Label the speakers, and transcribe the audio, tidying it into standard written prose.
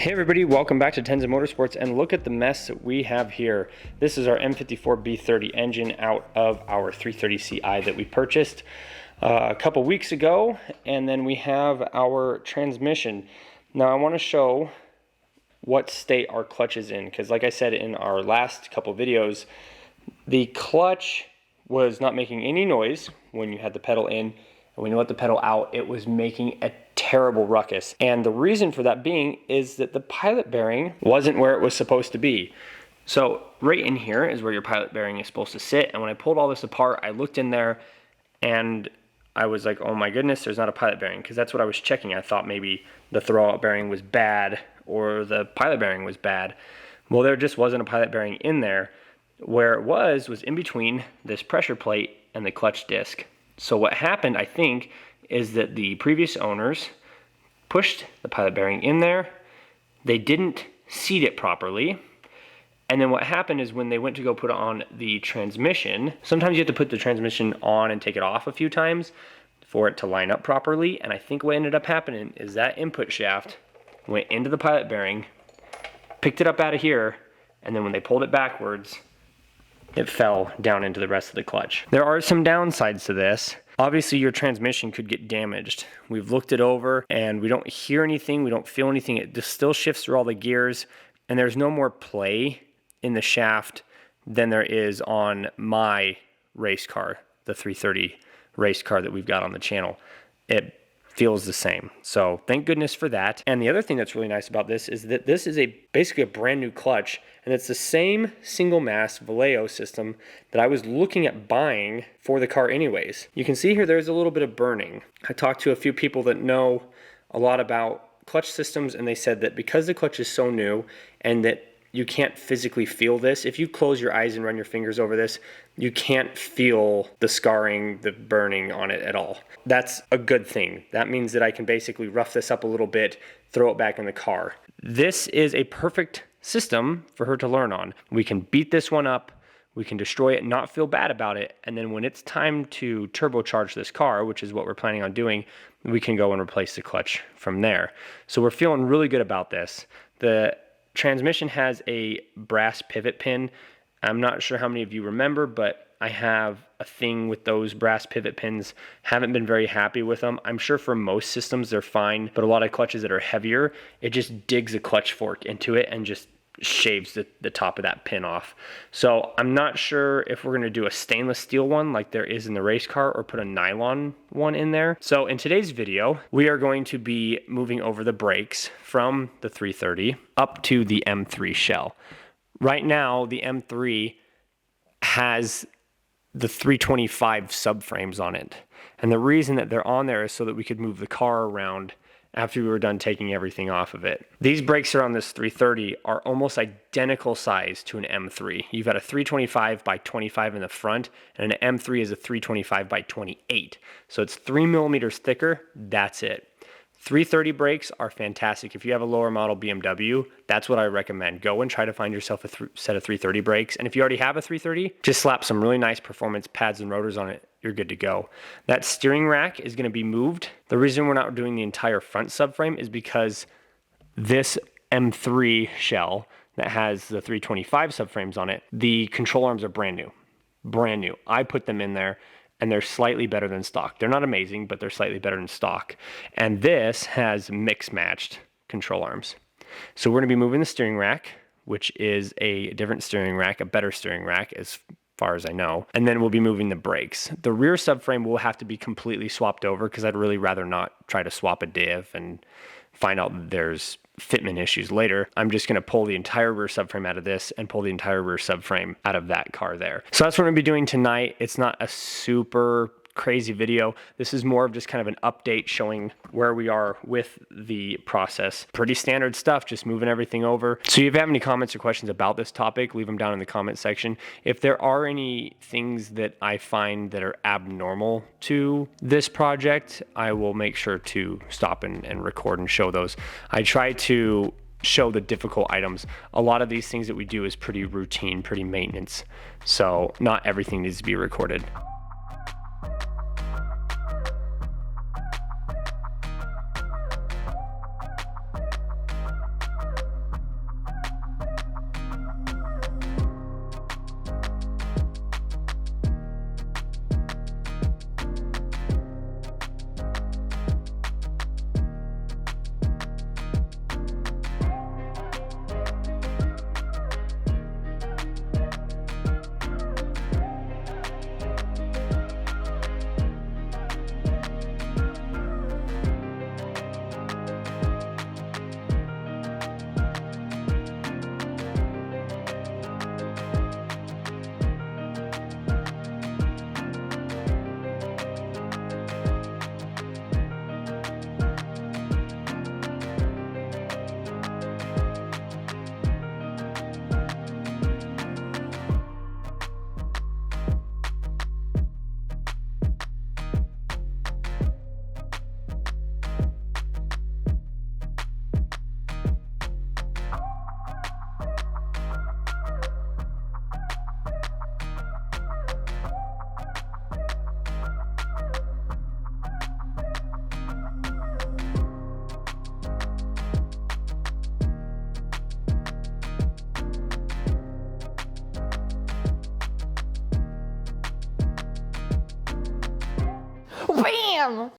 Speaker 1: Hey everybody, welcome back to Tenza Motorsports, and look at the mess that we have here. This is our M54B30 engine out of our 330Ci that we purchased a couple weeks ago, and then we have our transmission. Now I want to show what state our clutch is in, because like I said in our last couple videos, the clutch was not making any noise when you had the pedal in, and when you let the pedal out, it was making a terrible ruckus. And the reason for that being is that the pilot bearing wasn't where it was supposed to be. So right in here is where your pilot bearing is supposed to sit. And when I pulled all this apart, I looked in there and I was like, oh my goodness, there's not a pilot bearing, because that's what I was checking. I thought maybe the throwout bearing was bad or the pilot bearing was bad. Well, there just wasn't a pilot bearing in there. Where it was in between this pressure plate and the clutch disc. So what happened, I think, is that the previous owners pushed the pilot bearing in there. They didn't seat it properly. And then what happened is when they went to go put on the transmission, sometimes you have to put the transmission on and take it off a few times for it to line up properly. And I think what ended up happening is that input shaft went into the pilot bearing, picked it up out of here, and then when they pulled it backwards, it fell down into the rest of the clutch. There are some downsides to this. Obviously, your transmission could get damaged. We've looked it over and we don't hear anything, we don't feel anything. It just still shifts through all the gears, and there's no more play in the shaft than there is on my race car, the 330 race car that we've got on the channel. It feels the same. So thank goodness for that. And the other thing that's really nice about this is that this is basically a brand new clutch, and it's the same single mass Vallejo system that I was looking at buying for the car anyways. You can see here there's a little bit of burning. I talked to a few people that know a lot about clutch systems, and they said that because the clutch is so new and that you can't physically feel this, if you close your eyes and run your fingers over this, you can't feel the scarring, the burning on it at all. That's a good thing. That means that I can basically rough this up a little bit, throw it back in the car. This is a perfect system for her to learn on. We can beat this one up, we can destroy it, not feel bad about it, and then when it's time to turbocharge this car, which is what we're planning on doing, we can go and replace the clutch from there. So we're feeling really good about this. The transmission has a brass pivot pin. I'm not sure how many of you remember, but I have a thing with those brass pivot pins. Haven't been very happy with them. I'm sure for most systems they're fine, but a lot of clutches that are heavier, it just digs a clutch fork into it and just shaves the top of that pin off. So I'm not sure if we're going to do a stainless steel one like there is in the race car or put a nylon one in there. So in today's video, we are going to be moving over the brakes from the 330 up to the M3 shell. Right now, the M3 has the 325 subframes on it. And the reason that they're on there is so that we could move the car around after we were done taking everything off of it. These brakes are on this 330 are almost identical size to an M3. You've got a 325 by 25 in the front, and an M3 is a 325 by 28. So it's 3 millimeters thicker, that's it. 330 brakes are fantastic. If you have a lower model BMW, that's what I recommend. Go and try to find yourself a set of 330 brakes. And if you already have a 330, just slap some really nice performance pads and rotors on it. You're good to go. That steering rack is going to be moved. The reason we're not doing the entire front subframe is because this M3 shell that has the 325 subframes on it, the control arms are brand new. Brand new. I put them in there, and they're slightly better than stock. They're not amazing, but they're slightly better than stock. And this has mix-matched control arms. So we're gonna be moving the steering rack, which is a different steering rack, a better steering rack as far as I know. And then we'll be moving the brakes. The rear subframe will have to be completely swapped over because I'd really rather not try to swap a diff and find out that there's fitment issues later. I'm just going to pull the entire rear subframe out of this and pull the entire rear subframe out of that car there. So that's what I'm going to be doing tonight. It's not a super crazy video. This is more of just kind of an update showing where we are with the process. Pretty standard stuff, just moving everything over. So if you have any comments or questions about this topic, leave them down in the comment section. If there are any things that I find that are abnormal to this project, I will make sure to stop and record and show those. I try to show the difficult items. A lot of these things that we do is pretty routine, pretty maintenance. So not everything needs to be recorded.
Speaker 2: him.